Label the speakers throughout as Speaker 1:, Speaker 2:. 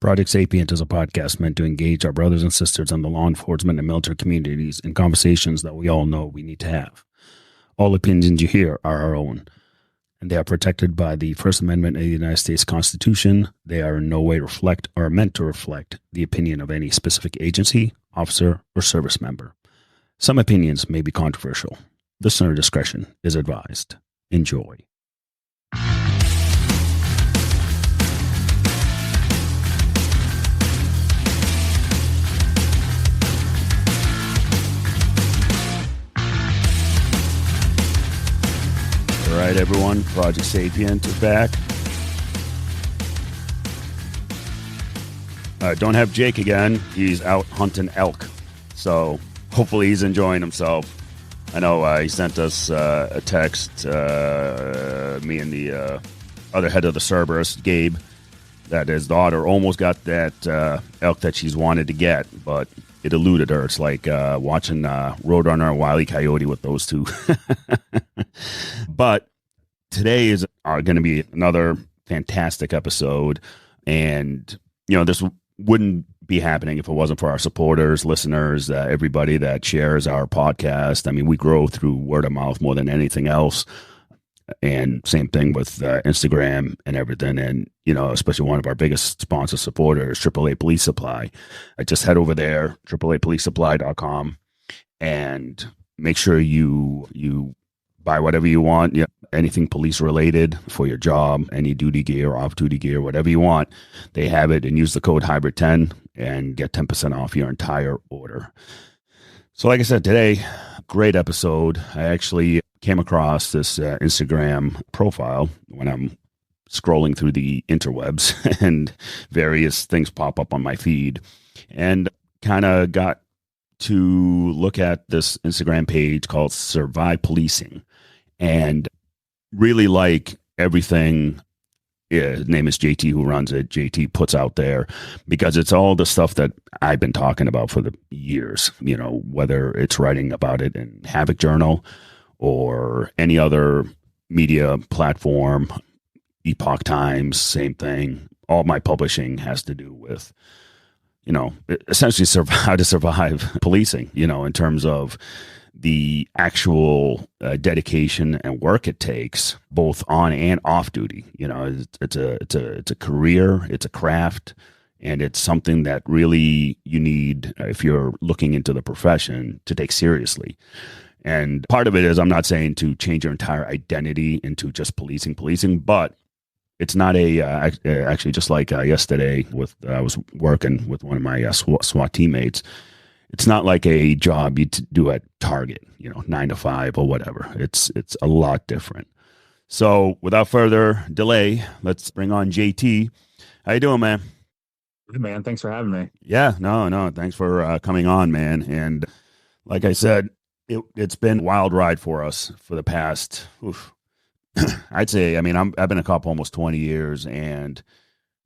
Speaker 1: Project Sapient is a podcast meant to engage our brothers and sisters in the law enforcement and military communities in conversations that we all know we need to have. All opinions you hear are our own, and they are protected by the First Amendment of the United States Constitution. They are in no way reflect or are meant to reflect the opinion of any specific agency, officer, or service member. Some opinions may be controversial. Listener discretion is advised. Enjoy. All right, everyone. Project Sapient is back. Don't have Jake again. He's out hunting elk. So hopefully he's enjoying himself. I know he sent us a text, me and the other head of the Cerberus, Gabe, that his daughter almost got that elk that she's wanted to get, but it eluded her. It's like watching Roadrunner and Wile E. Coyote with those two. But today is going to be another fantastic episode. And, you know, this wouldn't be happening if it wasn't for our supporters, listeners, everybody that shares our podcast. I mean, we grow through word of mouth more than anything else. And same thing with Instagram and everything. And, you know, especially one of our biggest sponsor supporters, AAA Police Supply. I just head over there, AAAPoliceSupply.com, and make sure you buy whatever you want. Yeah, anything police related for your job, any duty gear, off duty gear, whatever you want. They have it, and use the code Hybrid10 and get 10% off your entire order. So like I said, today, great episode. I actually came across this Instagram profile when I'm scrolling through the interwebs and various things pop up on my feed, and kind of got to look at this Instagram page called Survive Policing, and really like everything. Yeah, his name is JT who runs it. JT puts out there, because it's all the stuff that I've been talking about for the years, you know, whether it's writing about it in Havoc Journal or any other media platform, Epoch Times, same thing. All my publishing has to do with, you know, essentially how to survive policing, you know, in terms of the actual dedication and work it takes, both on and off duty. You know, it's a career, it's a craft, and it's something that really you need, if you're looking into the profession, to take seriously. And part of it is, I'm not saying to change your entire identity into just policing, but it's not actually, just like yesterday I was working with one of my SWAT teammates. It's not like a job you do at Target, you know, 9 to 5 or whatever. It's a lot different. So without further delay, let's bring on JT. How you doing, man?
Speaker 2: Good, man. Thanks for having me.
Speaker 1: Yeah, no. Thanks for coming on, man. And like I said, it's been a wild ride for us for the past, I'd say, I mean, I've been a cop almost 20 years, and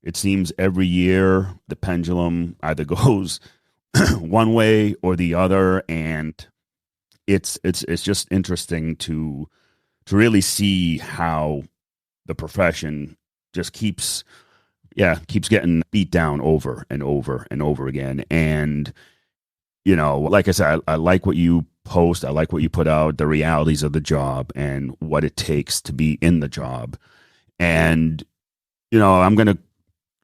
Speaker 1: it seems every year the pendulum either goes one way or the other, and it's just interesting to really see how the profession just keeps getting beat down over and over and over again. And, you know, like I said, I like what you post, I like what you put out, the realities of the job and what it takes to be in the job. And, you know, I'm going to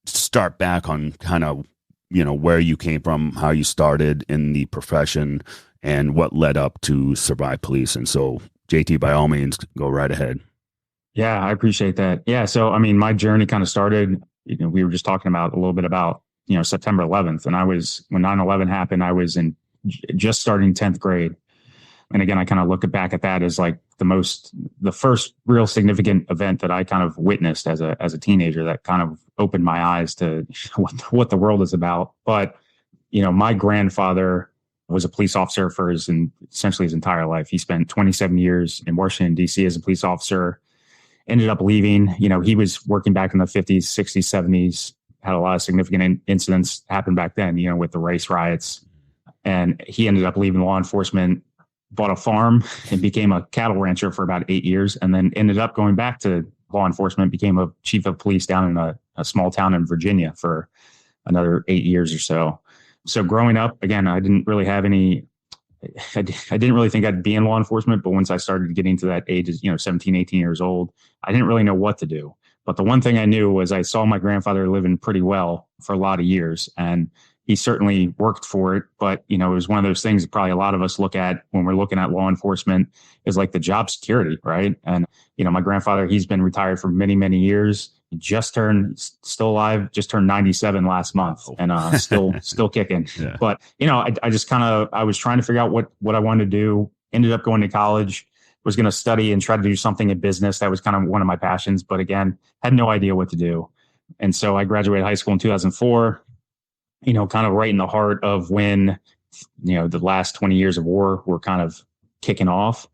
Speaker 1: start back on kind of, you know, where you came from, how you started in the profession, and what led up to Survive Police. And so, JT, by all means, go right ahead.
Speaker 2: Yeah, I appreciate that. Yeah, so, I mean, my journey kind of started, you know, we were just talking about a little bit about, you know, September 11th. And when 9/11 happened, I was just starting 10th grade. And again, I kind of look back at that as like the first real significant event that I kind of witnessed as a teenager that kind of opened my eyes to what the world is about. But, you know, my grandfather was a police officer for essentially his entire life. He spent 27 years in Washington, D.C. as a police officer, ended up leaving. You know, he was working back in the 50s, 60s, 70s, had a lot of significant incidents happen back then, you know, with the race riots. And he ended up leaving law enforcement, bought a farm and became a cattle rancher for about 8 years, and then ended up going back to law enforcement, became a chief of police down in a small town in Virginia for another 8 years or so. So growing up, again, I didn't really have any, I didn't really think I'd be in law enforcement, but once I started getting to that age, 17, 18 years old, I didn't really know what to do. But the one thing I knew was I saw my grandfather living pretty well for a lot of years, and he certainly worked for it. But, it was one of those things that probably a lot of us look at when we're looking at law enforcement is like the job security, right? And, my grandfather, he's been retired for many, many years. He still alive, just turned 97 last month, and still kicking.
Speaker 1: Yeah.
Speaker 2: But, I just I was trying to figure out what I wanted to do, ended up going to college, was going to study and try to do something in business. That was kind of one of my passions, but again, had no idea what to do. And so I graduated high school in 2004, kind of right in the heart of when, the last 20 years of war were kind of kicking off.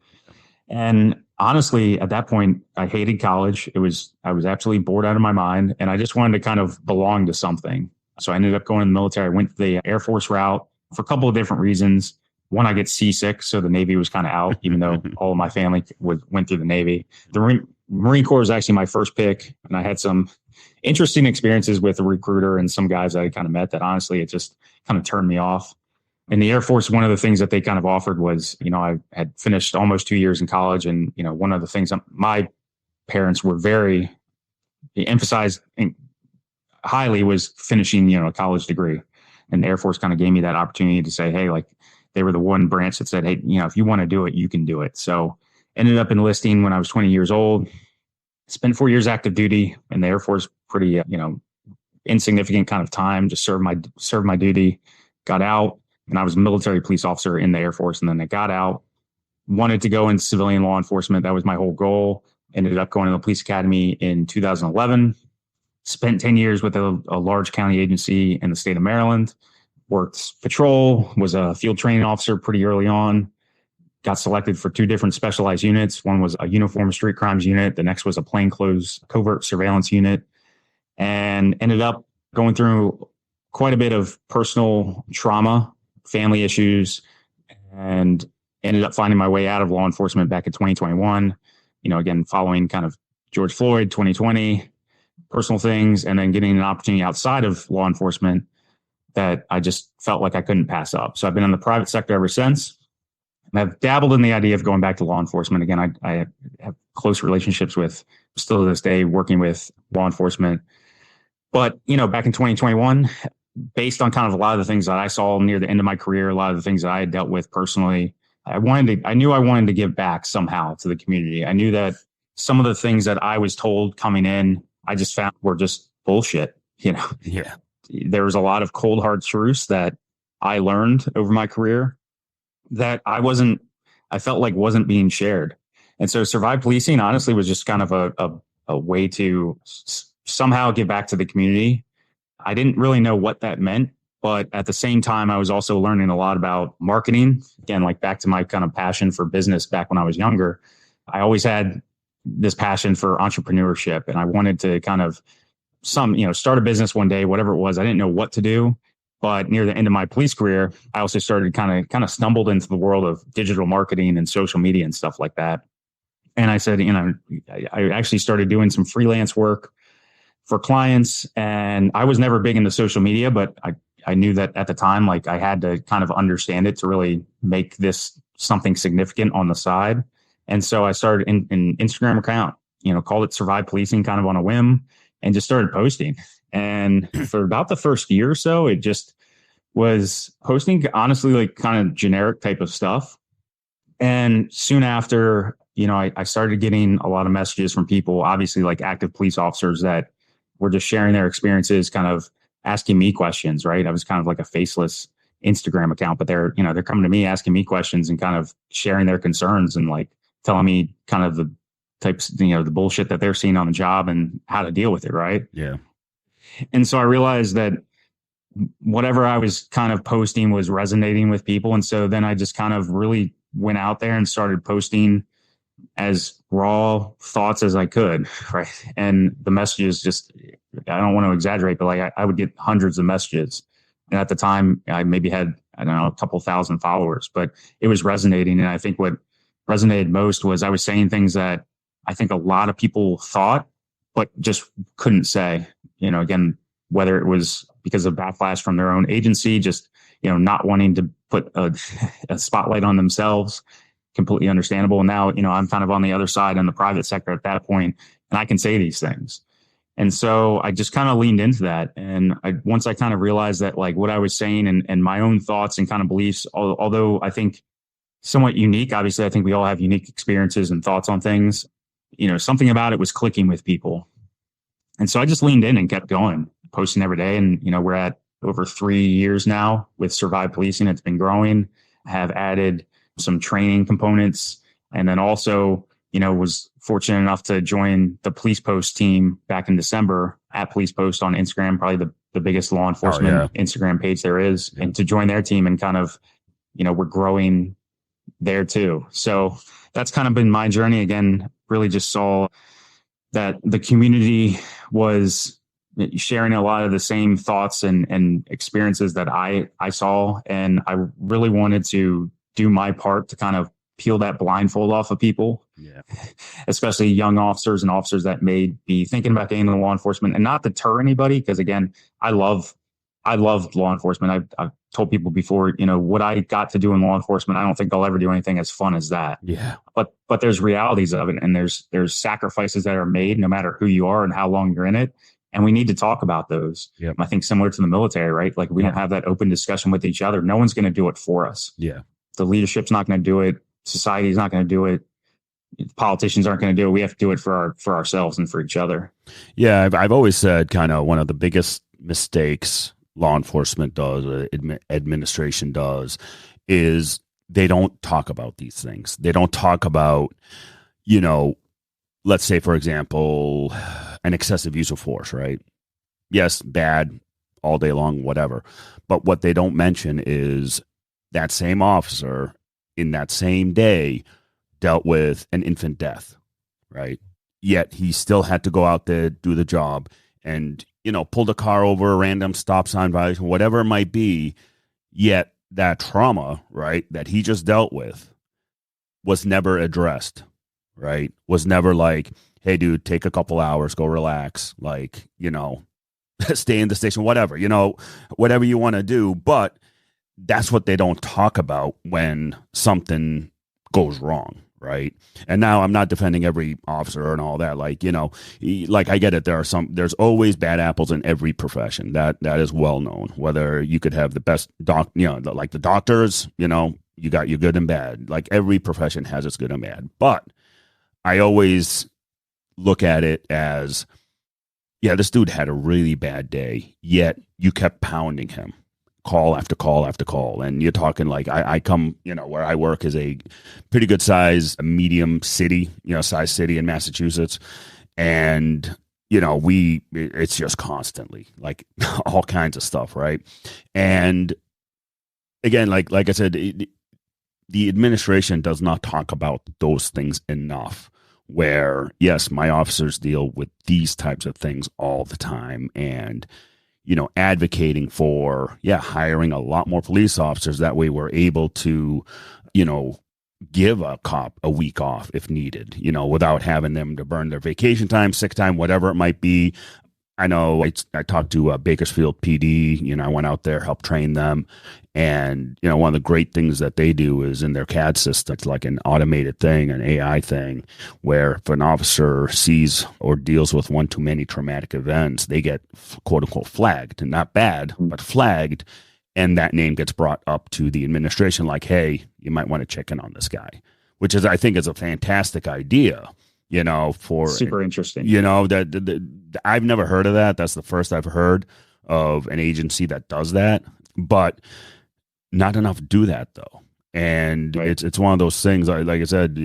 Speaker 2: And honestly, at that point, I hated college. I was absolutely bored out of my mind, and I just wanted to kind of belong to something. So I ended up going to the military. I went the Air Force route for a couple of different reasons. One, I get seasick, so the Navy was kind of out, even though all of my family went through the Navy. The Marine Corps was actually my first pick, and I had some interesting experiences with a recruiter and some guys that I kind of met that honestly, it just kind of turned me off. In the Air Force, one of the things that they kind of offered was, I had finished almost 2 years in college, and one of the things my parents were very emphasized highly was finishing, a college degree. And the Air Force kind of gave me that opportunity to say, hey, like, they were the one branch that said, hey, if you want to do it, you can do it. So ended up enlisting when I was 20 years old, spent 4 years active duty in the Air Force, pretty, insignificant kind of time, just served my duty, got out, and I was a military police officer in the Air Force. And then I got out, wanted to go into civilian law enforcement. That was my whole goal. Ended up going to the police academy in 2011, spent 10 years with a large county agency in the state of Maryland. Worked patrol, was a field training officer pretty early on, got selected for 2 different specialized units. One was a uniform street crimes unit. The next was a plainclothes covert surveillance unit, and ended up going through quite a bit of personal trauma, family issues, and ended up finding my way out of law enforcement back in 2021. Again, following kind of George Floyd, 2020, personal things, and then getting an opportunity outside of law enforcement that I just felt like I couldn't pass up. So I've been in the private sector ever since. And I've dabbled in the idea of going back to law enforcement. Again, I have close relationships with, still to this day, working with law enforcement. But, back in 2021, based on kind of a lot of the things that I saw near the end of my career, a lot of the things that I had dealt with personally, I knew I wanted to give back somehow to the community. I knew that some of the things that I was told coming in, I just found were just bullshit,
Speaker 1: Yeah.
Speaker 2: There was a lot of cold, hard truths that I learned over my career that I felt like wasn't being shared. And so Survive Policing honestly was just kind of a way to somehow give back to the community. I didn't really know what that meant, but at the same time, I was also learning a lot about marketing. Again, like back to my kind of passion for business back when I was younger. I always had this passion for entrepreneurship, and I wanted to kind of start a business one day, whatever it was. I didn't know what to do, but near the end of my police career, I also started kind of stumbled into the world of digital marketing and social media and stuff like that. And I said, I actually started doing some freelance work for clients, and I was never big into social media, but I knew that at the time, like I had to kind of understand it to really make this something significant on the side. And so I started an Instagram account, called it Survive Policing kind of on a whim, and just started posting. And for about the first year or so, it just was posting honestly like kind of generic type of stuff. And soon after, I started getting a lot of messages from people, obviously like active police officers that were just sharing their experiences, kind of asking me questions, right? I was kind of like a faceless Instagram account, but they're coming to me asking me questions and kind of sharing their concerns and like telling me kind of the types, the bullshit that they're seeing on the job and how to deal with it. Right.
Speaker 1: Yeah.
Speaker 2: And so I realized that whatever I was kind of posting was resonating with people. And so then I just kind of really went out there and started posting as raw thoughts as I could. Right. And the messages just, I don't want to exaggerate, but like I would get hundreds of messages. And at the time I maybe had, I don't know, a couple thousand followers, but it was resonating. And I think what resonated most was I was saying things that I think a lot of people thought, but just couldn't say. Again, whether it was because of backlash from their own agency, just, not wanting to put a spotlight on themselves. Completely understandable. And now, I'm kind of on the other side in the private sector at that point, and I can say these things. And so I just kind of leaned into that. And once I kind of realized that, like, what I was saying and my own thoughts and kind of beliefs, although I think somewhat unique, obviously, I think we all have unique experiences and thoughts on things, something about it was clicking with people. And so I just leaned in and kept going, posting every day. And, we're at over 3 years now with Survive Policing. It's been growing. I have added some training components. And then also, was fortunate enough to join the Police Post team back in December at Police Post on Instagram, probably the biggest law enforcement Instagram page there is. Yeah. And to join their team and kind of, we're growing there too. So that's kind of been my journey. Again, really just saw that the community was sharing a lot of the same thoughts and experiences that I saw. And I really wanted to do my part to kind of peel that blindfold off of people, especially young officers and officers that may be thinking about getting into law enforcement, and not deter anybody. Because again, I love law enforcement. I've told people before, what I got to do in law enforcement, I don't think I'll ever do anything as fun as that.
Speaker 1: Yeah.
Speaker 2: But there's realities of it, and there's sacrifices that are made no matter who you are and how long you're in it. And we need to talk about those.
Speaker 1: Yep.
Speaker 2: I think similar to the military, right? Like we don't have that open discussion with each other. No one's going to do it for us.
Speaker 1: Yeah.
Speaker 2: The leadership's not going to do it. Society's not going to do it. Politicians aren't going to do it. We have to do it for ourselves and for each other.
Speaker 1: Yeah. I've always said kind of one of the biggest mistakes law enforcement does, administration does, is they don't talk about these things. They don't talk about, let's say, for example, an excessive use of force, right? Yes, bad all day long, whatever. But what they don't mention is that same officer in that same day dealt with an infant death, right? Yet he still had to go out there, do the job, and, pulled a car over, a random stop sign violation, whatever it might be. Yet that trauma, right, that he just dealt with was never addressed, right? Was never like, hey, dude, take a couple hours, go relax, like, stay in the station, whatever, whatever you want to do. But that's what they don't talk about when something goes wrong, right? And now I'm not defending every officer and all that. Like, like I get it. There's always bad apples in every profession. That is well known. Whether you could have the best like the doctors, you got your good and bad. Like every profession has its good and bad. But I always look at it as, this dude had a really bad day, yet you kept pounding him. Call after call after call. And you're talking like I come, where I work is a pretty good size, medium city, size city in Massachusetts. And, it's just constantly like all kinds of stuff. Right. And again, like I said, the administration does not talk about those things enough, where, yes, my officers deal with these types of things all the time. And, advocating for, hiring a lot more police officers. That way we're able to, give a cop a week off if needed, without having them to burn their vacation time, sick time, whatever it might be. I know I talked to Bakersfield PD, I went out there, helped train them. And, one of the great things that they do is in their CAD system, it's like an automated thing, an AI thing, where if an officer sees or deals with one too many traumatic events, they get quote unquote flagged, not bad, but flagged. And that name gets brought up to the administration like, hey, you might want to check in on this guy, which I think is a fantastic idea. For
Speaker 2: super interesting.
Speaker 1: I've never heard of that. That's the first I've heard of an agency that does that, but not enough do that though. And right. it's one of those things. Like I said,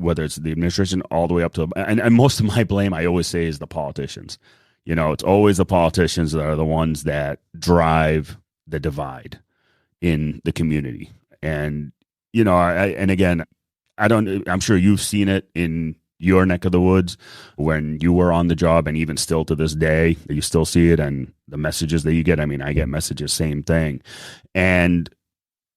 Speaker 1: whether it's the administration all the way up to, and most of my blame, I always say, is the politicians. It's always the politicians that are the ones that drive the divide in the community. And I'm sure you've seen it in your neck of the woods when you were on the job, and even still to this day, you still see it, and the messages that you get. I mean, I get messages, same thing. And,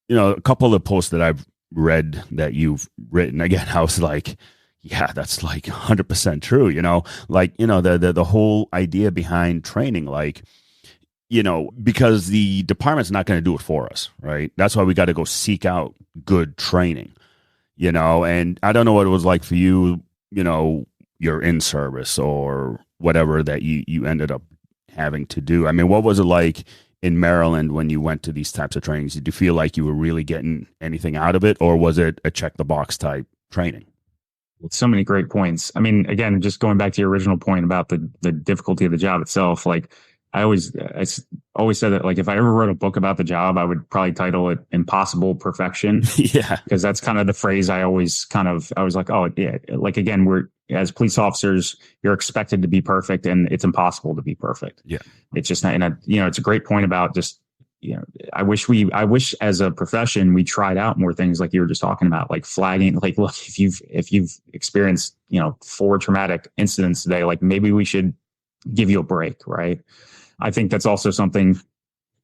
Speaker 1: a couple of the posts that I've read that you've written, again, I was like, yeah, that's like 100% true, the whole idea behind training, like, because the department's not going to do it for us, right? That's why we got to go seek out good training, and I don't know what it was like for you, your in service or whatever that you ended up having to do. I mean, what was it like in Maryland when you went to these types of trainings? Did you feel like you were really getting anything out of it, or was it a check the box type training?
Speaker 2: So many great points. I mean, again, just going back to your original point about the difficulty of the job itself, like I always said that, like, if I ever wrote a book about the job, I would probably title it Impossible Perfection.
Speaker 1: Yeah.
Speaker 2: Because that's kind of the phrase I was like, oh yeah, like, again, we're, as police officers, you're expected to be perfect, and it's impossible to be perfect.
Speaker 1: Yeah.
Speaker 2: It's just not, and it's a great point about just, I wish as a profession, we tried out more things like you were just talking about, like flagging, like, look, if you've experienced, 4 traumatic incidents today, like, maybe we should give you a break. Right. I think that's also something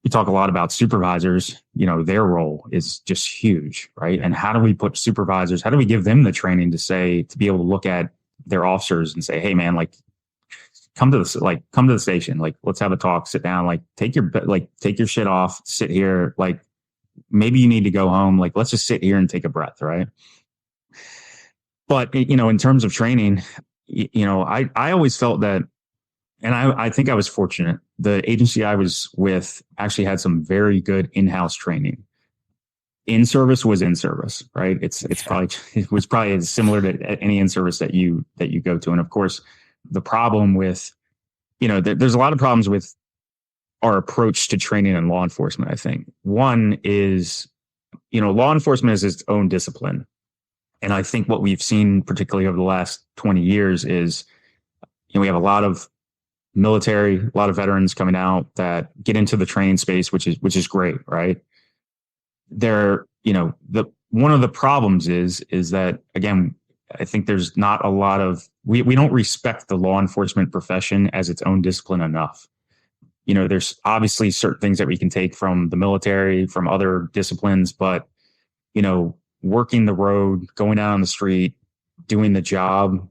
Speaker 2: we talk a lot about. Supervisors, their role is just huge, right? And how do we give them the training to be able to look at their officers and say, hey man, like, come to the station, like, let's have a talk, sit down, like, take your shit off, sit here, like, maybe you need to go home, like, let's just sit here and take a breath. Right. But, in terms of training, I always felt that, and I think I was fortunate. The agency I was with actually had some very good in-house training. In service was in service, right? It was probably similar to any in service that you go to. And of course, the problem with, there's a lot of problems with our approach to training in law enforcement. I think one is, law enforcement is its own discipline. And I think what we've seen, particularly over the last 20 years, is, we have a lot of military, a lot of veterans coming out that get into the training space, which is great, right? One of the problems is that, again, I think there's not a lot of, we don't respect the law enforcement profession as its own discipline enough. There's obviously certain things that we can take from the military, from other disciplines, but, working the road, going out on the street, doing the job,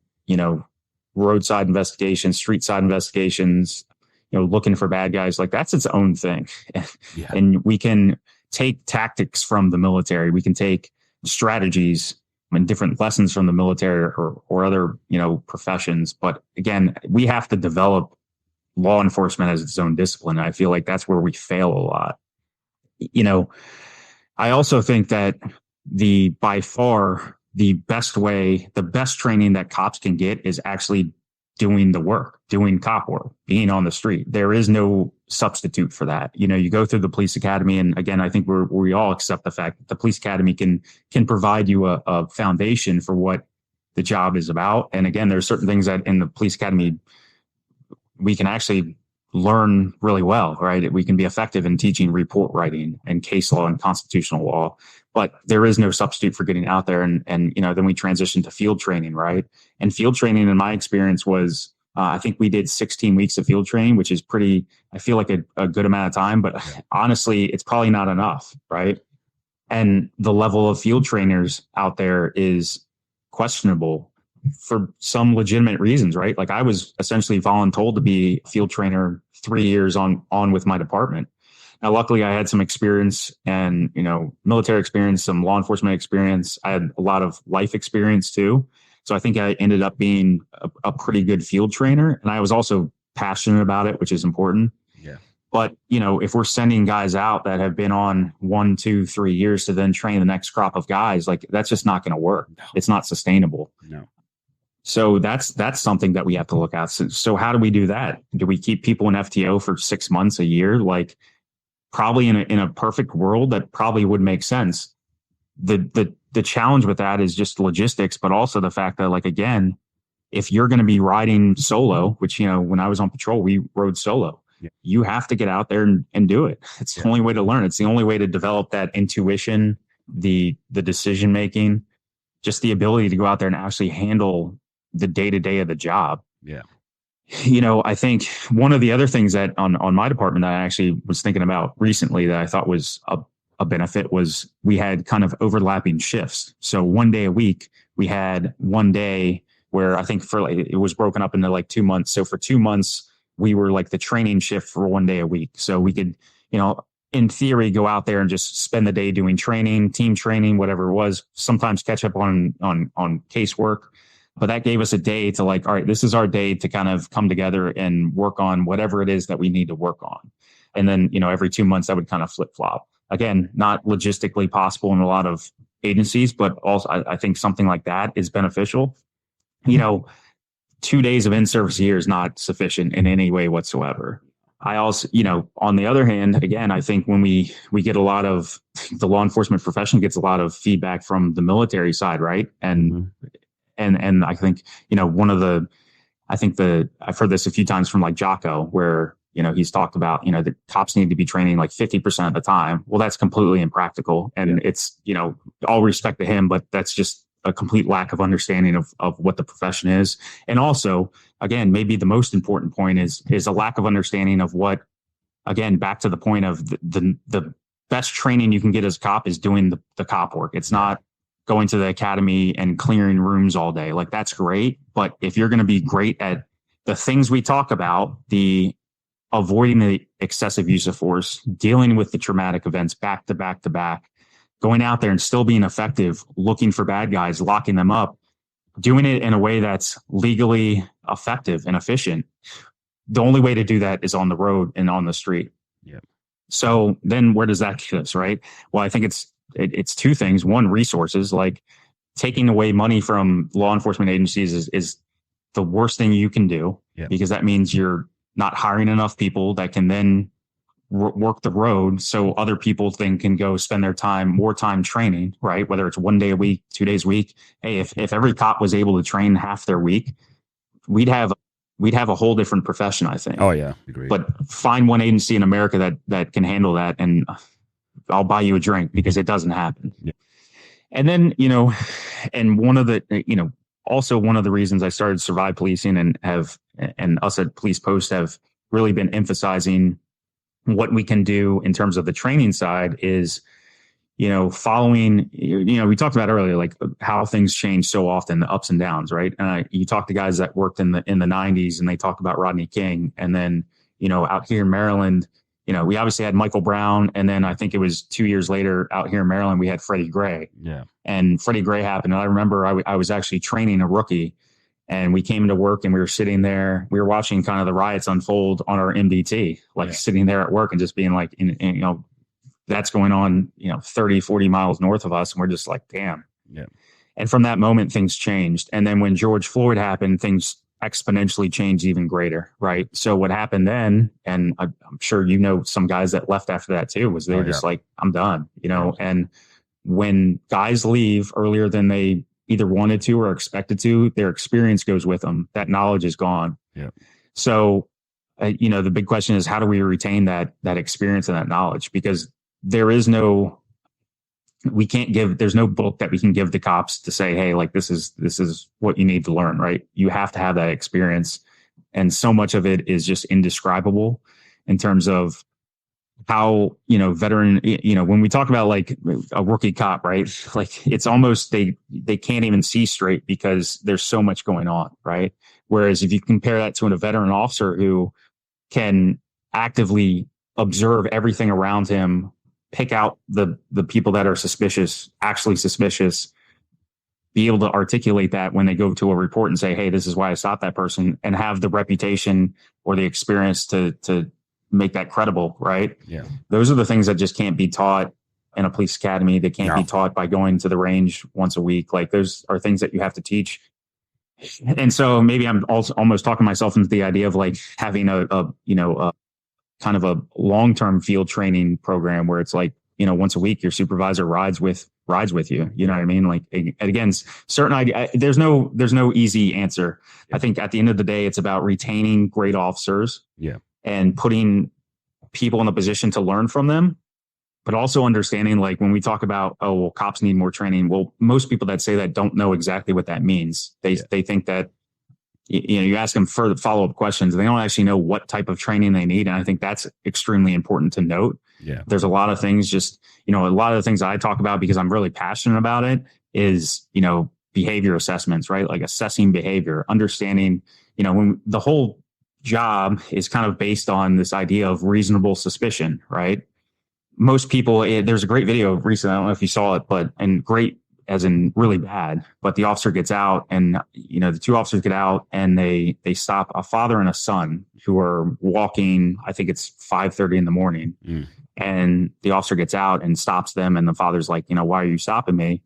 Speaker 2: roadside investigations, street side investigations, looking for bad guys, like, that's its own thing.
Speaker 1: Yeah.
Speaker 2: And we can take tactics from the military. We can take strategies and different lessons from the military or other, professions. But again, we have to develop law enforcement as its own discipline. And I feel like that's where we fail a lot. I also think that by far, the best training that cops can get is actually doing the work, doing cop work, being on the street. There is no substitute for that. You go through the police academy, and again, I think we all accept the fact that the police academy can provide you a foundation for what the job is about. And again, there's certain things that in the police academy we can actually learn really well, right? We can be effective in teaching report writing and case law and constitutional law, but there is no substitute for getting out there. And then we transition to field training, right? And field training, in my experience, was, I think we did 16 weeks of field training, which is I feel like a good amount of time, but honestly, it's probably not enough, right? And the level of field trainers out there is questionable for some legitimate reasons, right? Like, I was essentially voluntold to be a field trainer 3 years on with my department. Now, luckily, I had some experience and, military experience, some law enforcement experience. I had a lot of life experience too. So I think I ended up being a pretty good field trainer. And I was also passionate about it, which is important.
Speaker 1: Yeah.
Speaker 2: But, if we're sending guys out that have been on 1, 2, 3 years to then train the next crop of guys, like, that's just not going to work. No. It's not sustainable.
Speaker 1: No.
Speaker 2: So that's something that we have to look at. So how do we do that? Do we keep people in FTO for 6 months, a year? Like, probably in a perfect world, that probably would make sense. The challenge with that is just logistics, but also the fact that, like, again, if you're going to be riding solo, which, when I was on patrol, we rode solo. Yeah. You have to get out there and do it. It's the only way to learn. It's the only way to develop that intuition, the decision making, just the ability to go out there and actually handle the day-to-day of the job.
Speaker 1: Yeah.
Speaker 2: I think one of the other things that on my department that I actually was thinking about recently that I thought was a benefit was we had kind of overlapping shifts. So 1 day a week, we had 1 day where I think it was broken up into like 2 months. So for 2 months, we were like the training shift for 1 day a week. So we could, in theory, go out there and just spend the day doing training, team training, whatever it was, sometimes catch up on casework. But that gave us a day to like, all right, this is our day to kind of come together and work on whatever it is that we need to work on. And then, every 2 months that would kind of flip flop. Again, not logistically possible in a lot of agencies, but also I think something like that is beneficial. 2 days of in-service a year is not sufficient in any way whatsoever. I also, on the other hand, again, I think when we get a lot of the law enforcement profession gets a lot of feedback from the military side, right? And and I think, I've heard this a few times from like Jocko, where, he's talked about, the cops need to be training like 50% of the time. Well, that's completely impractical. And it's, all respect to him, but that's just a complete lack of understanding of what the profession is. And also, again, maybe the most important point is a lack of understanding of what, again, back to the point of the best training you can get as a cop is doing the cop work. It's not going to the academy and clearing rooms all day. Like, that's great. But if you're going to be great at the things we talk about, the avoiding the excessive use of force, dealing with the traumatic events back to back to back, going out there and still being effective, looking for bad guys, locking them up, doing it in a way that's legally effective and efficient. The only way to do that is on the road and on the street.
Speaker 1: Yeah.
Speaker 2: So then where does that get us, right? Well, I think it's two things. One, resources, like taking away money from law enforcement agencies is the worst thing you can do, because that means you're not hiring enough people that can then work the road, so other people then can go spend their more time training, right? Whether it's 1 day a week, 2 days a week. Hey, if every cop was able to train half their week, we'd have a whole different profession, I think.
Speaker 1: Oh yeah, agreed.
Speaker 2: But find one agency in America that can handle that, and I'll buy you a drink, because it doesn't happen.
Speaker 1: Yeah.
Speaker 2: And then, and one of the, also one of the reasons I started Survive Policing and us at Police Post have really been emphasizing what we can do in terms of the training side is, following, we talked about earlier, like how things change so often, the ups and downs, right? You talk to guys that worked in the 90s, and they talk about Rodney King. And then, out here in Maryland, we obviously had Michael Brown. And then I think it was 2 years later out here in Maryland, we had Freddie Gray.
Speaker 1: Yeah.
Speaker 2: And Freddie Gray happened. And I remember I was actually training a rookie, and we came into work and we were sitting there, we were watching kind of the riots unfold on our MDT, sitting there at work and just being like, that's going on, 30, 40 miles north of us. And we're just like, damn.
Speaker 1: Yeah.
Speaker 2: And from that moment, things changed. And then when George Floyd happened, things exponentially changed even greater. Right. So what happened then, and I'm sure, some guys that left after that too, was they were just like, I'm done, and when guys leave earlier than they either wanted to or expected to, their experience goes with them. That knowledge is gone.
Speaker 1: Yeah.
Speaker 2: So, the big question is, how do we retain that experience and that knowledge? Because there's no book that we can give the cops to say, hey, like, this is what you need to learn, right? You have to have that experience. And so much of it is just indescribable in terms of how, veteran, when we talk about like a rookie cop, right? Like, it's almost, they can't even see straight because there's so much going on, right? Whereas if you compare that to a veteran officer who can actively observe everything around him, pick out the people that are actually suspicious, be able to articulate that when they go to a report and say, hey, this is why I stopped that person, and have the reputation or the experience to make that credible, right?
Speaker 1: Yeah.
Speaker 2: Those are the things that just can't be taught in a police academy. They can't be taught by going to the range once a week. Like, those are things that you have to teach. And so maybe I'm also almost talking myself into the idea of like having a kind of a long-term field training program where it's like, once a week, your supervisor rides with you. You know what I mean? Like, again, certain idea. There's no easy answer. I think at the end of the day, it's about retaining great officers.
Speaker 1: Yeah.
Speaker 2: And putting people in a position to learn from them, but also understanding, like, when we talk about, oh, well, cops need more training. Well, most people that say that don't know exactly what that means. They think that, you ask them further follow-up questions, they don't actually know what type of training they need. And I think that's extremely important to note.
Speaker 1: Yeah.
Speaker 2: There's a lot of things a lot of the things I talk about because I'm really passionate about it is, behavior assessments, right? Like assessing behavior, understanding, when the whole job is kind of based on this idea of reasonable suspicion, right? Most people, there's a great video recently, I don't know if you saw it, but, and great as in really bad, but the officer gets out and, the two officers get out and they stop a father and a son who are walking, I think it's 5:30 in the morning. And the officer gets out and stops them. And the father's like, why are you stopping me?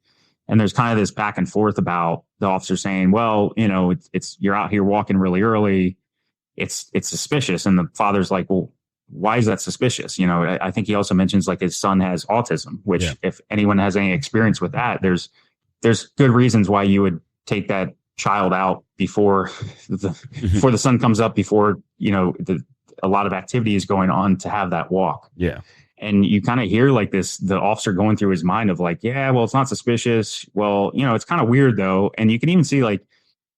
Speaker 2: And there's kind of this back and forth about the officer saying, well, it's you're out here walking really early. It's suspicious. And the father's like, well, why is that suspicious? I think he also mentions like his son has autism, which if anyone has any experience with that, there's good reasons why you would take that child out before before the sun comes up, before, a lot of activity is going on to have that walk.
Speaker 1: Yeah.
Speaker 2: And you kind of hear like the officer going through his mind of like, yeah, well, it's not suspicious. Well, it's kind of weird though. And you can even see like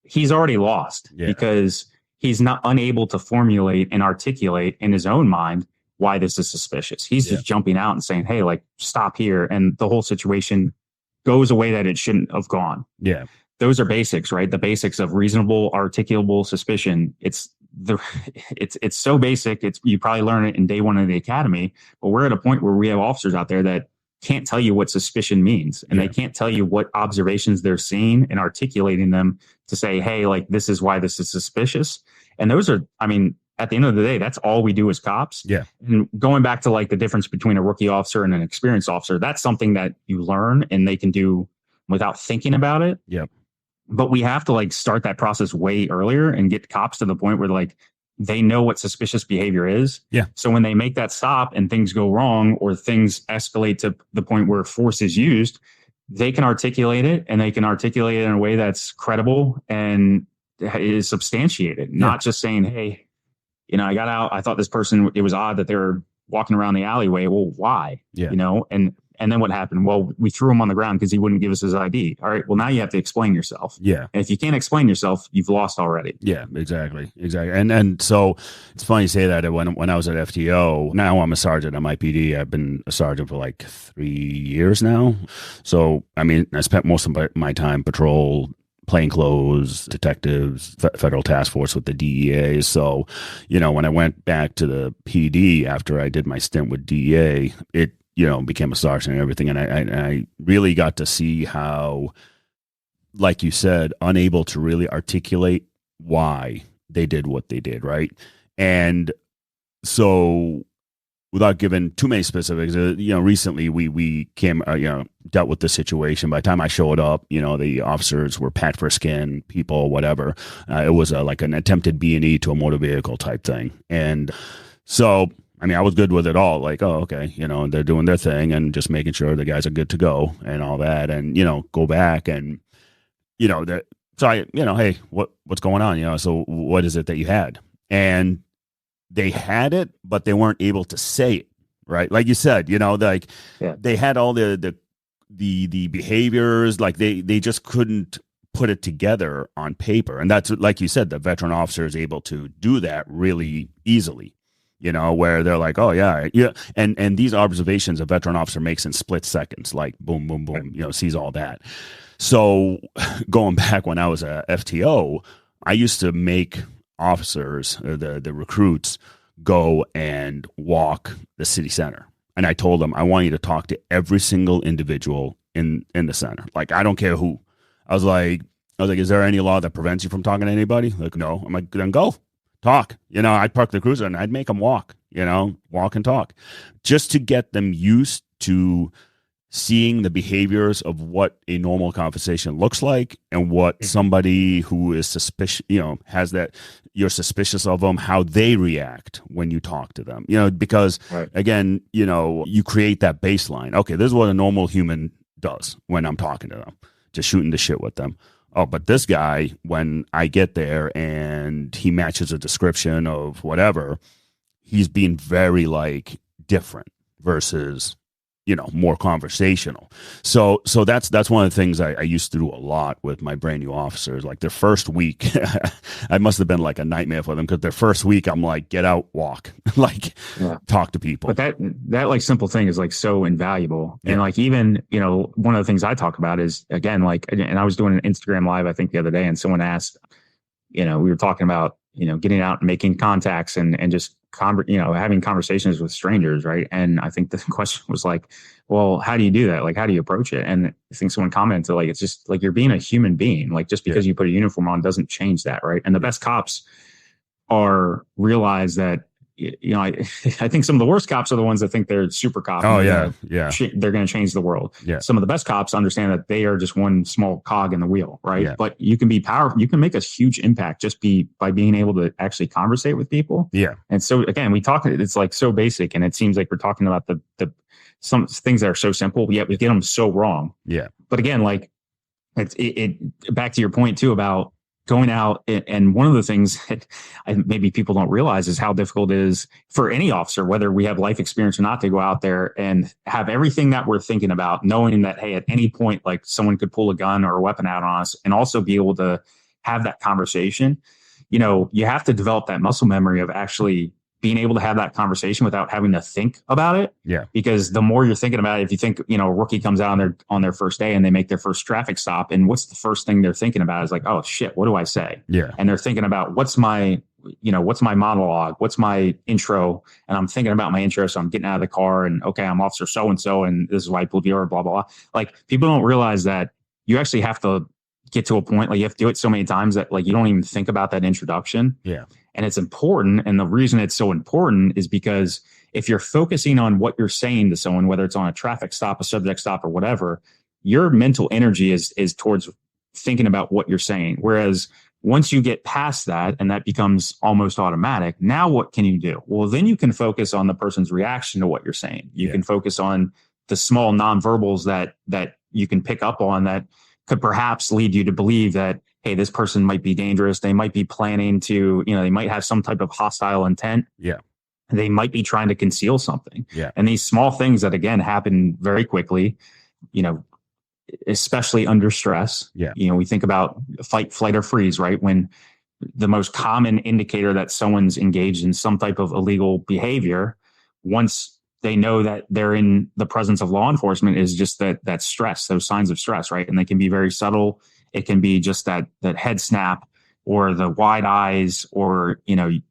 Speaker 2: he's already lost because he's not unable to formulate and articulate in his own mind why this is suspicious. He's just jumping out and saying, hey, like, stop here. And the whole situation goes away that it shouldn't have gone.
Speaker 1: Yeah.
Speaker 2: Those are basics, right? The basics of reasonable, articulable suspicion. It's so basic. You probably learn it in day one of the academy, but we're at a point where we have officers out there that can't tell you what suspicion means. And they can't tell you what observations they're seeing and articulating them to say, hey, like, this is why this is suspicious. And those are, at the end of the day, that's all we do as cops.
Speaker 1: Yeah.
Speaker 2: And going back to like the difference between a rookie officer and an experienced officer, that's something that you learn and they can do without thinking about it.
Speaker 1: Yeah.
Speaker 2: But we have to like start that process way earlier and get cops to the point where like they know what suspicious behavior is.
Speaker 1: Yeah.
Speaker 2: So when they make that stop and things go wrong or things escalate to the point where force is used, they can articulate it, and they can articulate it in a way that's credible and is substantiated, not just saying, hey, I got out, I thought this person, it was odd that they were walking around the alleyway. Well, why?
Speaker 1: Yeah.
Speaker 2: And then what happened? Well, we threw him on the ground because he wouldn't give us his ID. All right. Well, now you have to explain yourself.
Speaker 1: Yeah.
Speaker 2: And if you can't explain yourself, you've lost already.
Speaker 1: Yeah, exactly. And so it's funny you say that. When I was at FTO, now I'm a sergeant at my PD. I've been a sergeant for like 3 years now. So, I spent most of my time patrol, plainclothes, detectives, federal task force with the DEA. So, when I went back to the PD after I did my stint with DEA, it, became a sergeant and everything. And I really got to see how, like you said, unable to really articulate why they did what they did, right? And so, without giving too many specifics, recently we came, dealt with the situation. By the time I showed up, the officers were pat for skin, people, whatever. It was like an attempted B&E to a motor vehicle type thing. And so, I was good with it all. Like, oh, okay, they're doing their thing and just making sure the guys are good to go and all that. And, go back and, so I, hey, what's going on? So what is it that you had? And they had it, but they weren't able to say it, right? Like you said, they had all the behaviors, like they just couldn't put it together on paper. And that's, like you said, the veteran officer is able to do that really easily, where they're like, oh yeah. And these observations a veteran officer makes in split seconds, like boom, boom, boom, sees all that. So going back when I was a FTO, I used to make officers, the recruits, go and walk the city center. And I told them, I want you to talk to every single individual in the center. Like, I don't care who. I was like, is there any law that prevents you from talking to anybody? Like, no. I'm like, then go talk. I'd park the cruiser and I'd make them walk, walk and talk, just to get them used to seeing the behaviors of what a normal conversation looks like and what somebody who is suspicious, has that, you're suspicious of them, how they react when you talk to them, because again, you create that baseline. Okay, this is what a normal human does when I'm talking to them, just shooting the shit with them. Oh, but this guy, when I get there and he matches a description of whatever, he's being very like different versus, more conversational. So that's one of the things I used to do a lot with my brand new officers. Like their first week, I must have been like a nightmare for them, because their first week I'm like, get out, walk, like talk to people.
Speaker 2: But that like simple thing is like so invaluable. And like, even, one of the things I talk about is, again, like, and I was doing an Instagram live, I think the other day, and someone asked, we were talking about getting out and making contacts and just having conversations with strangers, right? And I think the question was like, well, how do you do that? Like, how do you approach it? And I think someone commented, like, it's just like you're being a human being. Like, just because you put a uniform on doesn't change that, right? And the best cops realize that, I think some of the worst cops are the ones that think they're super cop.
Speaker 1: Oh,
Speaker 2: They're going to change the world.
Speaker 1: Yeah.
Speaker 2: Some of the best cops understand that they are just one small cog in the wheel, right?
Speaker 1: Yeah.
Speaker 2: But you can be powerful. You can make a huge impact just by being able to actually conversate with people.
Speaker 1: Yeah.
Speaker 2: And so again, it's like so basic, and it seems like we're talking about the some things that are so simple, yet we get them so wrong.
Speaker 1: Yeah.
Speaker 2: But again, like it back to your point too about going out, and one of the things that maybe people don't realize is how difficult it is for any officer, whether we have life experience or not, to go out there and have everything that we're thinking about, knowing that, hey, at any point, like someone could pull a gun or a weapon out on us, and also be able to have that conversation. You have to develop that muscle memory of actually being able to have that conversation without having to think about it.
Speaker 1: Yeah.
Speaker 2: Because the more you're thinking about it, if you think, a rookie comes out on their first day and they make their first traffic stop, and what's the first thing they're thinking about is like, oh shit, what do I say?
Speaker 1: Yeah.
Speaker 2: And they're thinking about what's my monologue? What's my intro? And I'm thinking about my intro. So I'm getting out of the car and, okay, I'm officer so-and-so, and this is why I pulled you over, blah, blah, blah. Like, people don't realize that you actually have to get to a point, like you have to do it so many times that like you don't even think about that introduction.
Speaker 1: Yeah.
Speaker 2: And it's important. And the reason it's so important is because if you're focusing on what you're saying to someone, whether it's on a traffic stop, a subject stop, or whatever, your mental energy is towards thinking about what you're saying. Whereas once you get past that and that becomes almost automatic, now what can you do? Well, then you can focus on the person's reaction to what you're saying. You can focus on the small nonverbals that you can pick up on that could perhaps lead you to believe that, hey, this person might be dangerous. They might be planning to, they might have some type of hostile intent.
Speaker 1: Yeah.
Speaker 2: They might be trying to conceal something.
Speaker 1: Yeah.
Speaker 2: And these small things that, again, happen very quickly, especially under stress.
Speaker 1: Yeah.
Speaker 2: We think about fight, flight, or freeze, right? When the most common indicator that someone's engaged in some type of illegal behavior, once they know that they're in the presence of law enforcement, is just that stress, those signs of stress, right? And they can be very subtle. It can be just that head snap, or the wide eyes, or, I'm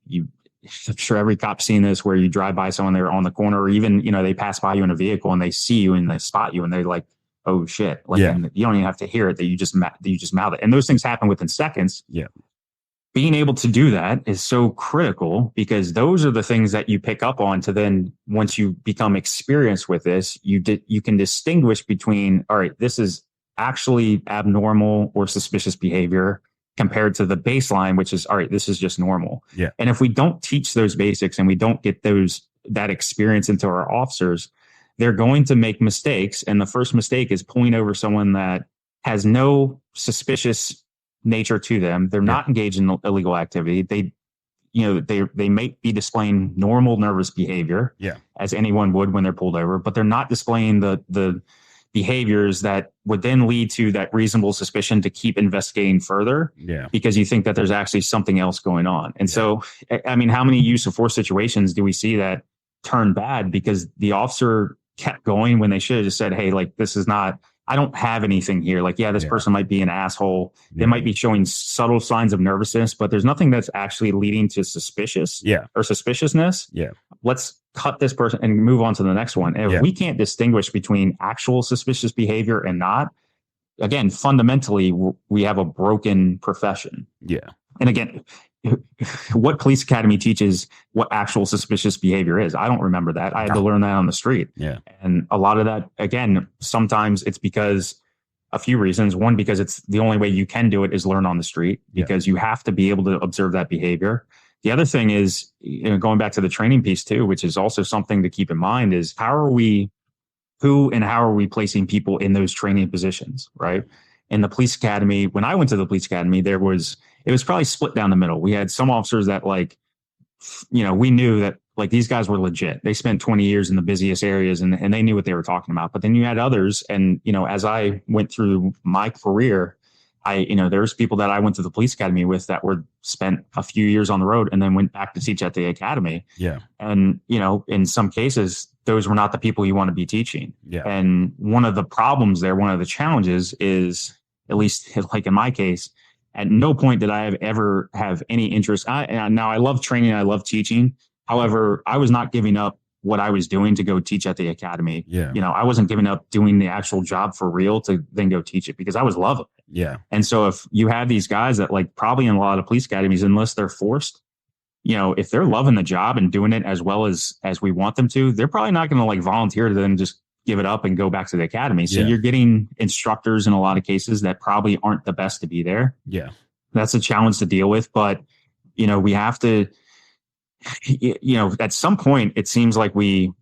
Speaker 2: sure every cop's seen this, where you drive by someone, they're on the corner, or even, they pass by you in a vehicle and they see you and they spot you and they're like, oh shit. Like, and you don't even have to hear it, that you just mouth it. And those things happen within seconds.
Speaker 1: Yeah.
Speaker 2: Being able to do that is so critical, because those are the things that you pick up on to then, once you become experienced with this, you can distinguish between, all right, this is actually abnormal or suspicious behavior, compared to the baseline, which is, all right, this is just normal.
Speaker 1: Yeah.
Speaker 2: And if we don't teach those basics and we don't get that experience into our officers, they're going to make mistakes. And the first mistake is pulling over someone that has no suspicious nature to them. They're not engaged in illegal activity. They may be displaying normal nervous behavior, as anyone would when they're pulled over, but they're not displaying the behaviors that would then lead to that reasonable suspicion to keep investigating further, because you think that there's actually something else going on. And so, I mean, how many use of force situations do we see that turn bad because the officer kept going when they should have just said, hey, like, this is not, I don't have anything here. Like, this person might be an asshole. They might be showing subtle signs of nervousness, but there's nothing that's actually leading to suspiciousness. Let's cut this person and move on to the next one. And if we can't distinguish between actual suspicious behavior and not, again, fundamentally, we have a broken profession. And again, what police academy teaches what actual suspicious behavior is? I don't remember that. I had to learn that on the street. And a lot of that, again, sometimes it's because a few reasons. One, because it's the only way you can do it is learn on the street, because you have to be able to observe that behavior. The other thing is, going back to the training piece too, which is also something to keep in mind, is who and how are we placing people in those training positions, right? In the police academy, when I went to the police academy, it was probably split down the middle. We had some officers that, like, we knew that, like, these guys were legit. They spent 20 years in the busiest areas and they knew what they were talking about. But then you had others. And, as I went through my career, there's people that I went to the police academy with that were spent a few years on the road and then went back to teach at the academy. And, in some cases, those were not the people you want to be teaching. And one of the problems there, one of the challenges is, at least like in my case, At no point did I ever have any interest. Now I love training. I love teaching. However, I was not giving up what I was doing to go teach at the academy.
Speaker 1: Yeah.
Speaker 2: I wasn't giving up doing the actual job for real to then go teach it because I was loving it.
Speaker 1: Yeah.
Speaker 2: And so if you have these guys that like probably in a lot of police academies, unless they're forced, if they're loving the job and doing it as well as we want them to, they're probably not going to like volunteer to then just give it up and go back to the academy. So you're getting instructors in a lot of cases that probably aren't the best to be there.
Speaker 1: Yeah.
Speaker 2: That's a challenge to deal with. But, we have to, at some point, it seems like the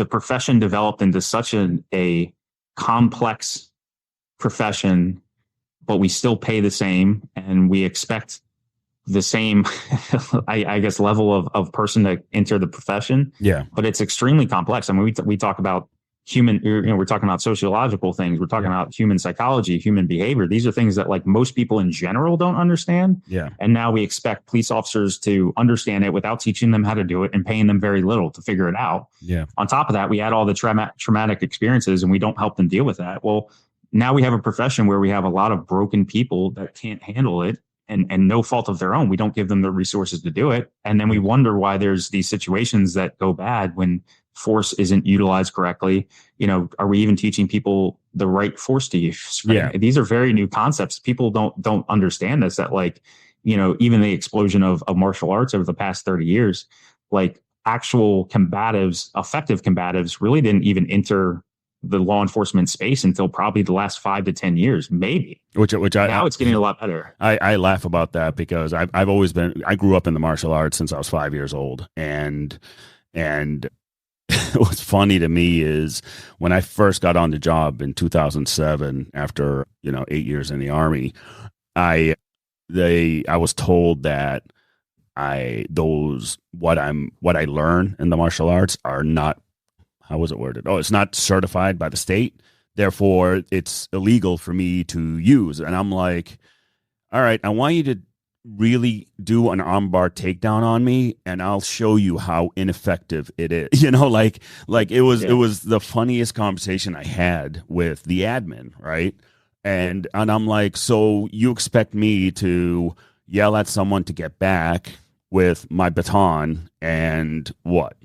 Speaker 2: profession developed into such a complex profession, but we still pay the same and we expect the same, I guess, level of person to enter the profession.
Speaker 1: Yeah.
Speaker 2: But it's extremely complex. I mean, we talk about human, we're talking about sociological things. We're talking about human psychology, human behavior. These are things that like most people in general don't understand.
Speaker 1: Yeah.
Speaker 2: And now we expect police officers to understand it without teaching them how to do it and paying them very little to figure it out.
Speaker 1: Yeah.
Speaker 2: On top of that, we add all the traumatic experiences and we don't help them deal with that. Well, now we have a profession where we have a lot of broken people that can't handle it. And no fault of their own. We don't give them the resources to do it. And then we wonder why there's these situations that go bad when force isn't utilized correctly. Are we even teaching people the right force to use? Right?
Speaker 1: Yeah.
Speaker 2: These are very new concepts. People don't understand this, that like, even the explosion of martial arts over the past 30 years, like actual combatives, effective combatives really didn't even enter the law enforcement space until probably the last 5 to 10 years, maybe. Which now it's getting a lot better.
Speaker 1: I laugh about that because I've always I grew up in the martial arts since I was 5 years old, and what's funny to me is when I first got on the job in 2007, after 8 years in the Army, I was told that what I learn in the martial arts are not. How was it worded? Oh, it's not certified by the state. Therefore, it's illegal for me to use. And I'm like, all right, I want you to really do an armbar takedown on me, and I'll show you how ineffective it is. It was the funniest conversation I had with the admin, right? And I'm like, so you expect me to yell at someone to get back with my baton and what?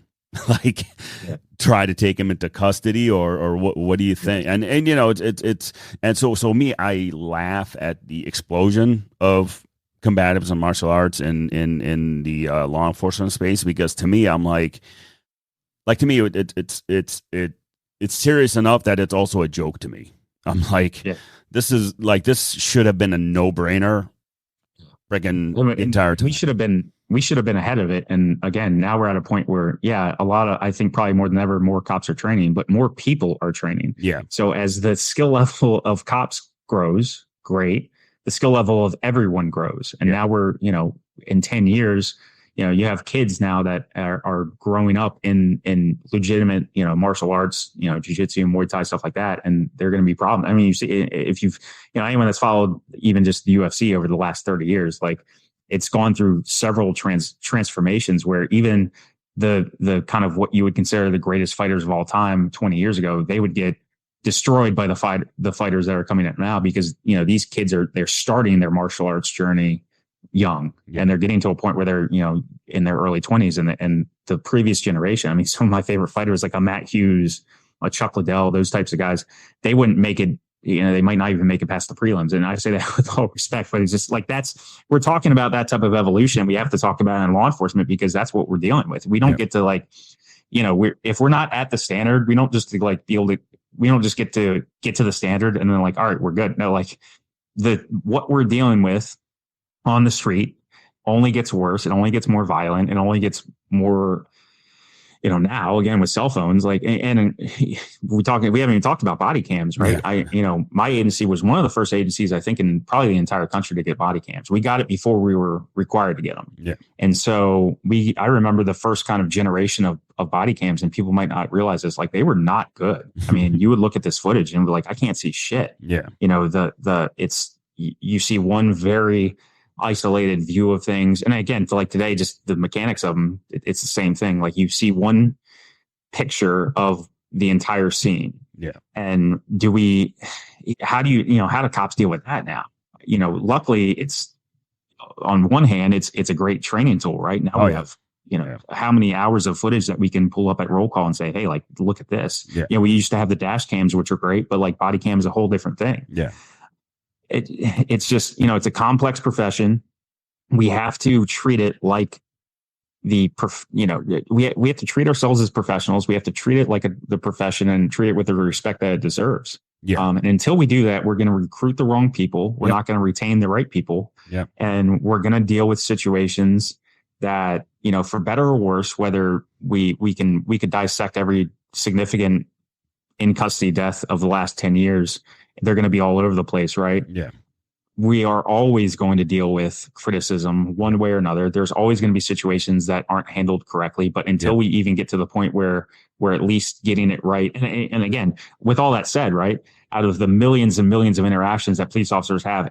Speaker 1: Try to take him into custody or what do you think? And so me, I laugh at the explosion of combatives and martial arts in the law enforcement space, because to me, I'm like to me, it's serious enough that it's also a joke to me. I'm like, this should have been a no-brainer. Freaking entire time. We should have been ahead of it. And again, now we're at a point where, I think probably more than ever, more cops are training, but more people are training. Yeah.
Speaker 2: So as the skill level of cops grows, great. The skill level of everyone grows. And now we're, in 10 years, you have kids now that are growing up in legitimate, martial arts, jiu-jitsu, Muay Thai, stuff like that. And they're going to be problems. I mean, you see, if you've, anyone that's followed even just the UFC over the last 30 years, like, it's gone through several transformations where even the kind of what you would consider the greatest fighters of all time 20 years ago, they would get destroyed by the fighters that are coming up now, because these kids they're starting their martial arts journey young, and they're getting to a point where they're in their early 20s, and the previous generation. I mean, some of my favorite fighters like a Matt Hughes, a Chuck Liddell, those types of guys, they wouldn't make it. They might not even make it past the prelims. And I say that with all respect, but it's just like, we're talking about that type of evolution. We have to talk about it in law enforcement because that's what we're dealing with. We don't get to if we're not at the standard, we don't just we don't just get to the standard and then all right, we're good. No, what we're dealing with on the street only gets worse. It only gets more violent. It only gets more, now again with cell phones, and we haven't even talked about body cams, right? Yeah. My agency was one of the first agencies, I think, in probably the entire country to get body cams. We got it before we were required to get them.
Speaker 1: Yeah.
Speaker 2: And so I remember the first kind of generation of body cams, and people might not realize this, they were not good. I mean, you would look at this footage and be like, I can't see shit.
Speaker 1: Yeah.
Speaker 2: You see one very isolated view of things. And again, today, just the mechanics of them, it's the same thing. You see one picture of the entire scene.
Speaker 1: Yeah.
Speaker 2: And how do cops deal with that now? luckily it's, on one hand, it's a great training tool, right? Now we have, how many hours of footage that we can pull up at roll call and say, hey, like, look at this.
Speaker 1: Yeah.
Speaker 2: We used to have the dash cams, which are great, but like body cam is a whole different thing.
Speaker 1: Yeah.
Speaker 2: It's just, it's a complex profession. We have to treat it like we have to treat ourselves as professionals. We have to treat it like the profession and treat it with the respect that it deserves.
Speaker 1: Yeah.
Speaker 2: And until we do that, we're going to recruit the wrong people. We're not going to retain the right people.
Speaker 1: Yeah.
Speaker 2: And we're going to deal with situations that, for better or worse, whether we could dissect every significant in custody death of the last 10 years, they're going to be all over the place, right?
Speaker 1: Yeah.
Speaker 2: We are always going to deal with criticism one way or another. There's always going to be situations that aren't handled correctly, but until we even get to the point where we're at least getting it right. And again, with all that said, right, out of the millions and millions of interactions that police officers have,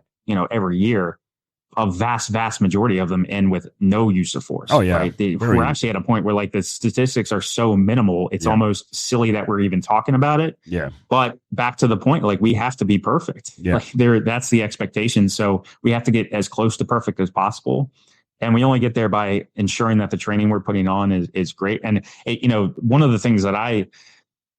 Speaker 2: every year, a vast majority of them end with no use of force.
Speaker 1: Oh yeah.
Speaker 2: Right? We're actually at a point where like the statistics are so minimal, it's almost silly that we're even talking about it.
Speaker 1: Yeah.
Speaker 2: But back to the point, like we have to be perfect.
Speaker 1: Yeah.
Speaker 2: Like that's the expectation. So we have to get as close to perfect as possible. And we only get there by ensuring that the training we're putting on is great. And one of the things that I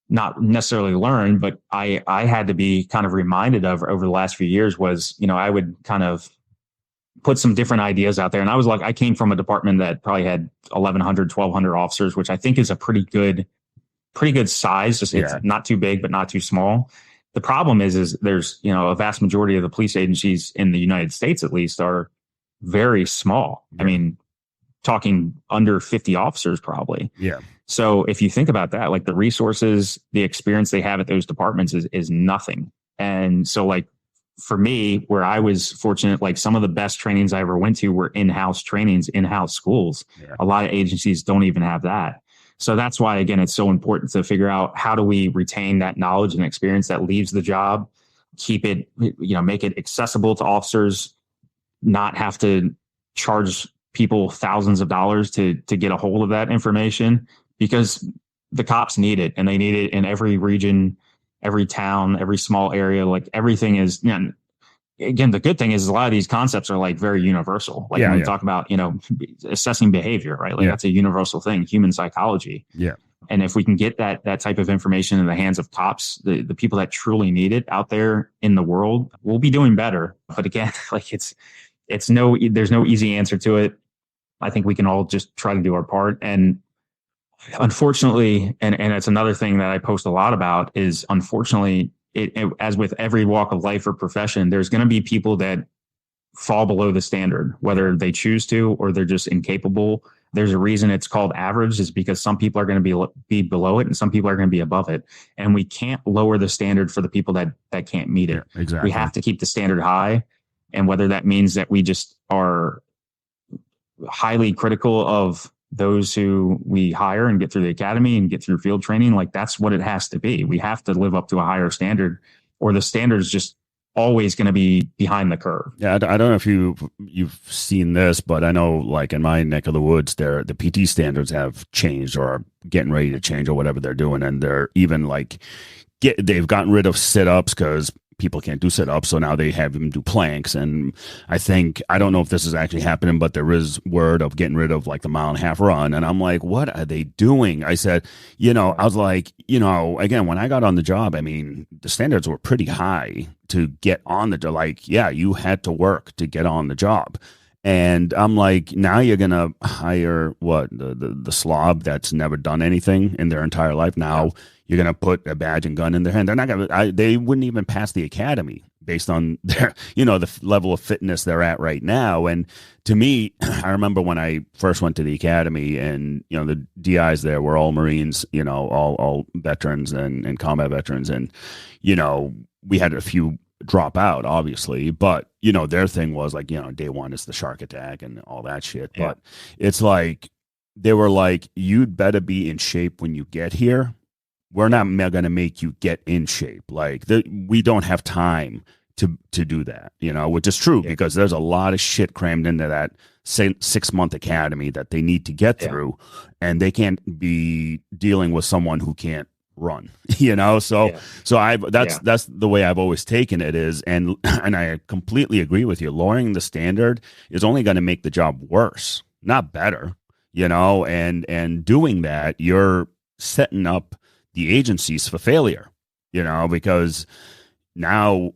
Speaker 2: not necessarily learned, but I had to be kind of reminded of over the last few years was, I would kind of put some different ideas out there. And I came from a department that probably had 1,100, 1,200 officers, which I think is a pretty good size. Just it's not too big, but not too small. The problem is there's, a vast majority of the police agencies in the United States, at least, are very small. Yeah. I mean, talking under 50 officers probably.
Speaker 1: Yeah.
Speaker 2: So if you think about that, like the resources, the experience they have at those departments is nothing. And so like, for me, where I was fortunate, like some of the best trainings I ever went to were in-house trainings, in-house schools. Yeah. A lot of agencies don't even have that. So that's why, again, it's so important to figure out how do we retain that knowledge and experience that leaves the job, keep it, make it accessible to officers, not have to charge people thousands of dollars to get a hold of that information, because the cops need it, and they need it in every region, every town, every small area. Like everything is, again, the good thing is a lot of these concepts are like very universal. Like when we talk about, assessing behavior, right? Like that's a universal thing, human psychology.
Speaker 1: Yeah.
Speaker 2: And if we can get that type of information in the hands of cops, the people that truly need it out there in the world, we'll be doing better. But again, like there's no easy answer to it. I think we can all just try to do our part. And unfortunately, and it's another thing that I post a lot about, is unfortunately, as with every walk of life or profession, there's going to be people that fall below the standard, whether they choose to or they're just incapable. There's a reason it's called average, is because some people are going to be below it and some people are going to be above it. And we can't lower the standard for the people that can't meet it.
Speaker 1: Yeah, exactly.
Speaker 2: We have to keep the standard high. And whether that means that we just are highly critical of those who we hire and get through the academy and get through field training, like that's what it has to be. We have to live up to a higher standard, or the standard is just always going to be behind the curve.
Speaker 1: Yeah, I don't know if you've seen this, but I know like in my neck of the woods, the PT standards have changed or are getting ready to change or whatever they're doing, and they're even like they've gotten rid of sit-ups because people can't do sit-ups, so now they have them do planks. And I don't know if this is actually happening, but there is word of getting rid of like the 1.5 mile run. And I'm like, what are they doing? I said, I was like, again, when I got on the job, I mean, the standards were pretty high to get on the job. Like, yeah, you had to work to get on the job. And I'm like, now you're going to hire the slob that's never done anything in their entire life. Now you're going to put a badge and gun in their hand. They're not going to, they wouldn't even pass the academy based on their, the level of fitness they're at right now. And to me, I remember when I first went to the academy, and, the DIs there were all Marines, all veterans and combat veterans. And, we had a few drop out, obviously, but their thing was like, day one is the shark attack and all that shit. Yeah. But it's like they were like, you'd better be in shape when you get here. We're not going to make you get in shape. Like we don't have time to do that, which is true, because there's a lot of shit crammed into that 6-month academy that they need to get through, and they can't be dealing with someone who can't run. You know, so
Speaker 2: Yeah.
Speaker 1: that's the way I've always taken it is, and I completely agree with you. Lowering the standard is only going to make the job worse, not better. You know, and doing that, you're setting up the agencies for failure. You know, because now,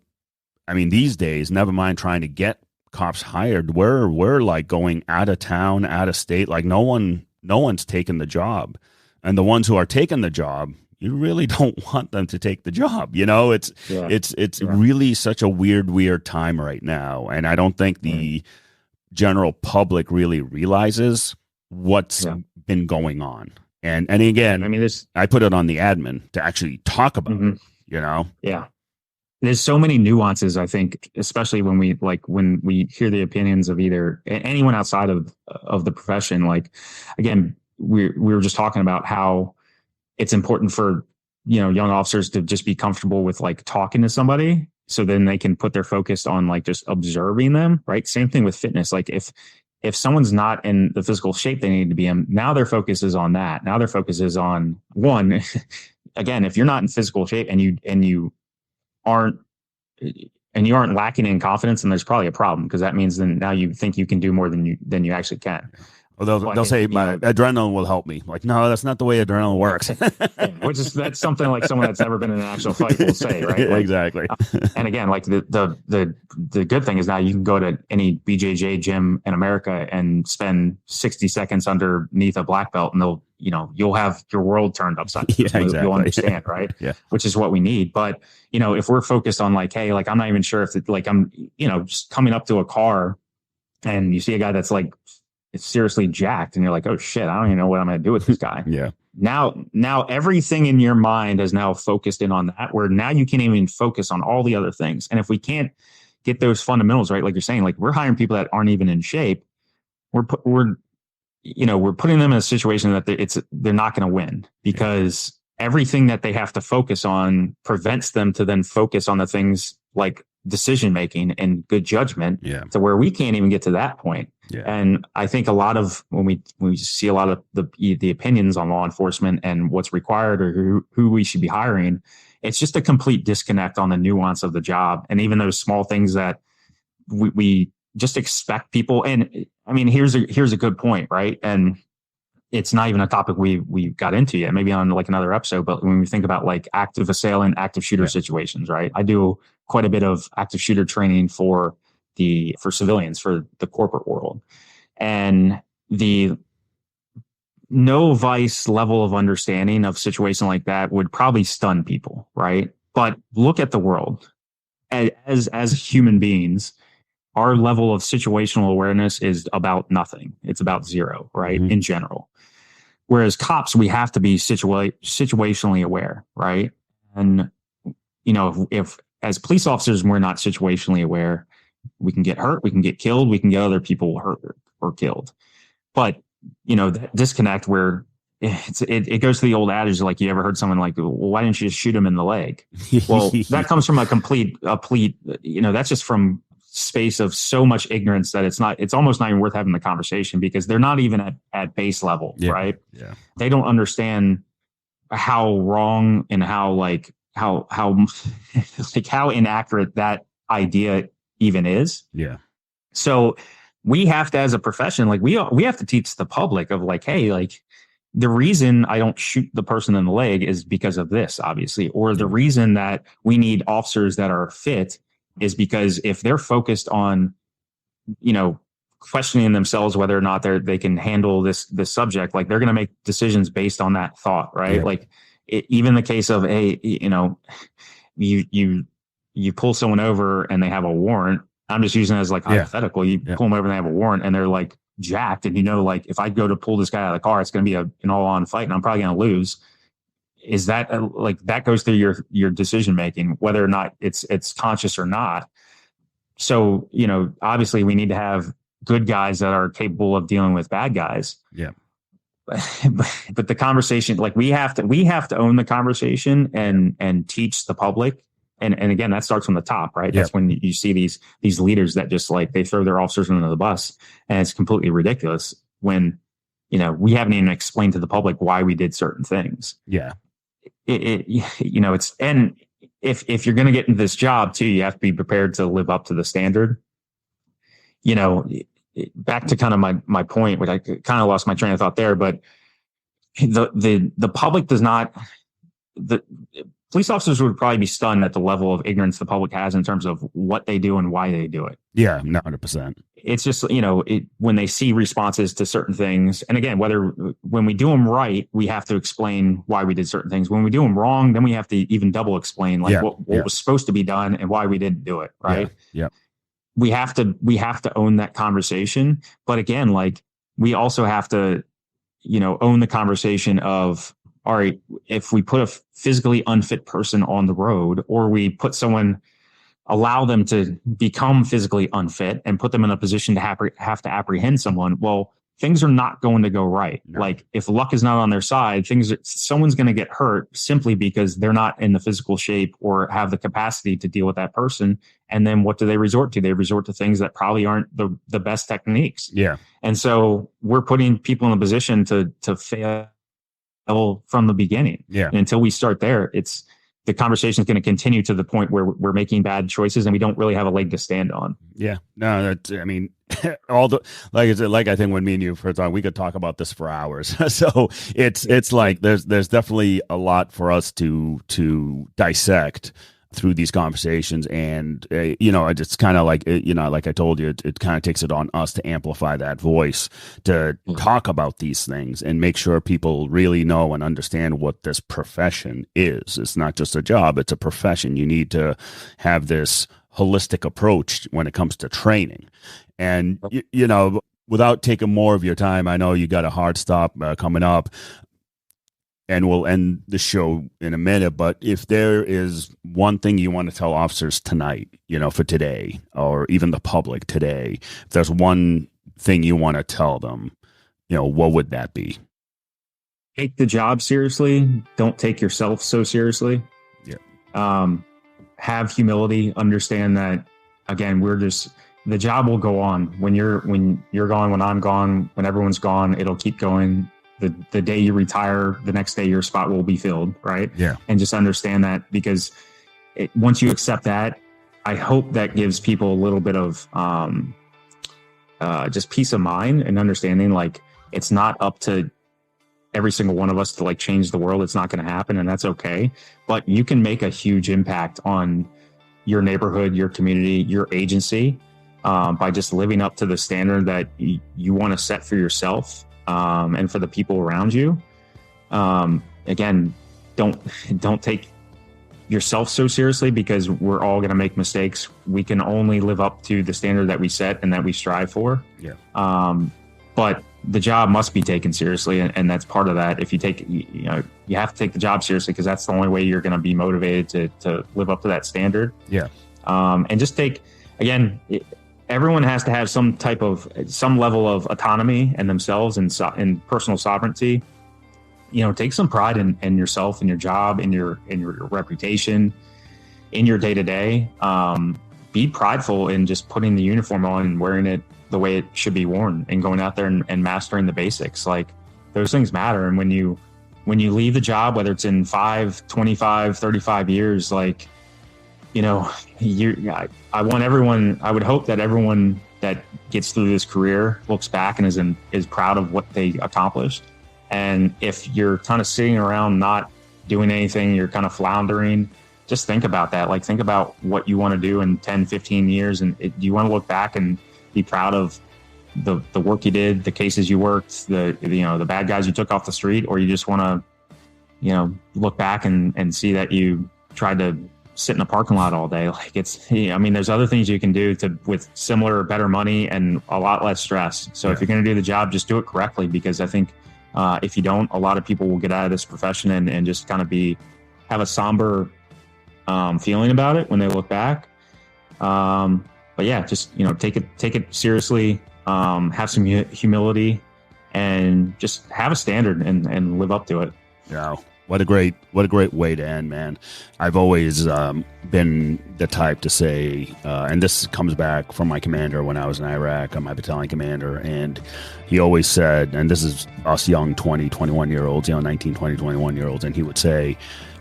Speaker 1: I mean, these days, never mind trying to get cops hired, we're like going out of town, out of state. Like no one's taking the job, and the ones who are taking the job, you really don't want them to take the job. You know, it's really such a weird time right now, and I don't think the general public really realizes what's been going on. And again, I mean, I put it on the admin to actually talk about it. You know,
Speaker 2: there's so many nuances, I think, especially when we hear the opinions of either anyone outside of the profession. Like, again, we were just talking about how it's important for, you know, young officers to just be comfortable with like talking to somebody, so then they can put their focus on like just observing them. Right. Same thing with fitness. Like if someone's not in the physical shape they need to be in, now their focus is on that. Now their focus is on one. Again, if you're not in physical shape and you aren't lacking in confidence, and there's probably a problem, because that means then now you think you can do more than you actually can.
Speaker 1: Well, they'll say my adrenaline will help me. Like, no, that's not the way adrenaline works.
Speaker 2: That's something like someone that's never been in an actual fight will say, right? Like,
Speaker 1: exactly.
Speaker 2: And again, like the good thing is now you can go to any BJJ gym in America and spend 60 seconds underneath a black belt, and you'll have your world turned upside down.
Speaker 1: Exactly.
Speaker 2: You'll understand, right? Which is what we need. But, you know, if we're focused on like, hey, like I'm not even sure if I'm, you know, just coming up to a car and you see a guy that's like, it's seriously jacked, and you're like, oh shit, I don't even know what I'm going to do with this guy. Now everything in your mind is now focused in on that, where now you can't even focus on all the other things. And if we can't get those fundamentals right, like you're saying, like we're hiring people that aren't even in shape, we're putting them in a situation that they're not going to win, because everything that they have to focus on prevents them to then focus on the things like decision making and good judgment, to where we can't even get to that point. And I think a lot of when we see a lot of the opinions on law enforcement and what's required or who we should be hiring, it's just a complete disconnect on the nuance of the job, and even those small things that we just expect people. And I mean, here's a good point, right? And it's not even a topic we got into yet, maybe on like another episode, but when we think about like active assailant, active shooter situations, right? I do quite a bit of active shooter training for civilians, for the corporate world. And the no vice level of understanding of situation like that would probably stun people, right? But look at the world. As human beings, our level of situational awareness is about nothing. It's about zero, right? In general. Whereas cops, we have to be situationally aware, right? And, you know, if as police officers, we're not situationally aware, we can get hurt, we can get killed, we can get other people hurt or killed. But, you know, that disconnect where it goes to the old adage, like, you ever heard someone like, well, why didn't you just shoot him in the leg? Well, that comes from a complete, you know, that's just from space of so much ignorance that it's almost not even worth having the conversation, because they're not even at base level, right? They don't understand how wrong and how like how inaccurate that idea even is. So we have to, as a profession, like we have to teach the public of like, hey, like the reason I don't shoot the person in the leg is because of this, obviously, or the reason that we need officers that are fit is because if they're focused on, you know, questioning themselves whether or not they can handle this subject, like they're going to make decisions based on that thought, right? Like even the case of, hey, you know, you pull someone over and they have a warrant. I'm just using it as like hypothetical. You pull them over and they have a warrant and they're like jacked, and you know, like if I go to pull this guy out of the car, it's going to be an all-on fight, and I'm probably going to lose. Is that like that goes through your decision making, whether or not it's conscious or not. So, you know, obviously we need to have good guys that are capable of dealing with bad guys. But the conversation, like we have to own the conversation and teach the public. And again, that starts from the top, right? That's when you see these leaders that just like they throw their officers under the bus, and it's completely ridiculous when, you know, we haven't even explained to the public why we did certain things. it's, and if you're going to get into this job too, you have to be prepared to live up to the standard. Back to kind of my point, which I kind of lost my train of thought there, but the public does not, the police officers would probably be stunned at the level of ignorance the public has in terms of what they do and why they do it.
Speaker 1: Yeah, 100%.
Speaker 2: It's just, when they see responses to certain things, and again, when we do them right, we have to explain why we did certain things. When we do them wrong, then we have to even double explain what was supposed to be done and why we didn't do it. Right.
Speaker 1: Yeah.
Speaker 2: We have to own that conversation. But again, we also have to, own the conversation of, all right, if we put a physically unfit person on the road, or we put someone, allow them to become physically unfit and put them in a position to have to apprehend someone, well, things are not going to go right. No. Like if luck is not on their side, someone's going to get hurt simply because they're not in the physical shape or have the capacity to deal with that person. And then what do they resort to? They resort to things that probably aren't the best techniques.
Speaker 1: Yeah.
Speaker 2: And so we're putting people in a position to fail from the beginning.
Speaker 1: Yeah.
Speaker 2: And until we start there, the conversation is going to continue to the point where we're making bad choices and we don't really have a leg to stand on.
Speaker 1: Yeah, no, like I think when me and you first on, we could talk about this for hours. So it's like there's definitely a lot for us to dissect through these conversations, and it's kind of like like I told you, it kind of takes it on us to amplify that voice to talk about these things and make sure people really know and understand what this profession is. It's not just a job, it's a profession. You need to have this holistic approach when it comes to training. And without taking more of your time, I know you got a hard stop coming up, and we'll end the show in a minute. But if there is one thing you want to tell officers tonight, for today, or even the public today, if there's one thing you want to tell them, what would that be?
Speaker 2: Take the job seriously. Don't take yourself so seriously.
Speaker 1: Yeah.
Speaker 2: Have humility. Understand that, again, the job will go on. When you're gone, when I'm gone, when everyone's gone, it'll keep going. The day you retire, the next day your spot will be filled, right?
Speaker 1: Yeah.
Speaker 2: And just understand that, because once you accept that, I hope that gives people a little bit of just peace of mind and understanding, it's not up to every single one of us to change the world. It's not going to happen, and that's okay. But you can make a huge impact on your neighborhood, your community, your agency, by just living up to the standard that you want to set for yourself. And for the people around you. Again, don't take yourself so seriously, because we're all going to make mistakes. We can only live up to the standard that we set and that we strive for.
Speaker 1: Yeah.
Speaker 2: But the job must be taken seriously, and that's part of that. If you take, you have to take the job seriously, because that's the only way you're going to be motivated to live up to that standard.
Speaker 1: Yeah.
Speaker 2: And just everyone has to have some level of autonomy and themselves and personal sovereignty. Take some pride in yourself, in your job, in your reputation, in your day to day. Be prideful in just putting the uniform on and wearing it the way it should be worn, and going out there and mastering the basics. Those things matter. And when you leave the job, whether it's in 5, 25, 35 years, I would hope that everyone that gets through this career looks back and is proud of what they accomplished. And if you're kind of sitting around not doing anything, you're kind of floundering, just think about that. Think about what you want to do in 10, 15 years. And do you want to look back and be proud of the work you did, the cases you worked, the bad guys you took off the street, or you just want to, look back and see that you tried to sit in a parking lot all day? There's other things you can do with similar or better money and a lot less stress. So if you're going to do the job, just do it correctly, because I think if you don't, a lot of people will get out of this profession and just kind of have a somber feeling about it when they look back. But yeah, just, take it seriously, have some humility, and just have a standard and live up to it.
Speaker 1: Yeah. What a great way to end, man. I've always been the type to say, and this comes back from my commander when I was in Iraq. I'm my battalion commander, and he always said, and this is us young 20, 21-year-olds, 19, 20, 21-year-olds, and he would say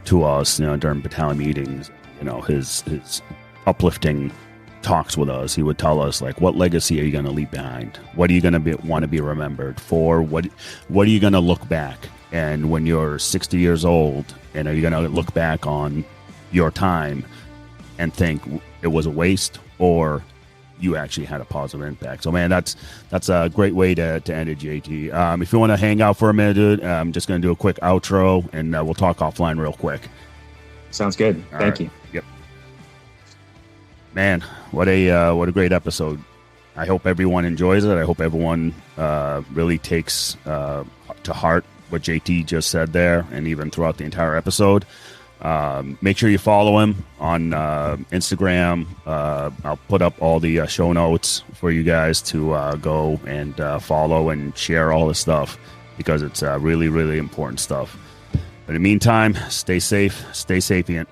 Speaker 1: to us, during battalion meetings, his uplifting talks with us, he would tell us, like, what legacy are you going to leave behind? What are you going to want to be remembered for? What are you going to look back? And when you're 60 years old, and are you going to look back on your time and think it was a waste, or you actually had a positive impact? So, man, that's a great way to end it, JT. If you want to hang out for a minute, dude, I'm just going to do a quick outro, and we'll talk offline real quick.
Speaker 2: Sounds good. Thank you.
Speaker 1: Yep. Man, what a great episode. I hope everyone enjoys it. I hope everyone really takes to heart what JT just said there, and even throughout the entire episode. Make sure you follow him on Instagram. I'll put up all the show notes for you guys to go and follow and share all this stuff, because it's really, really important stuff. But in the meantime, stay safe, stay sapient.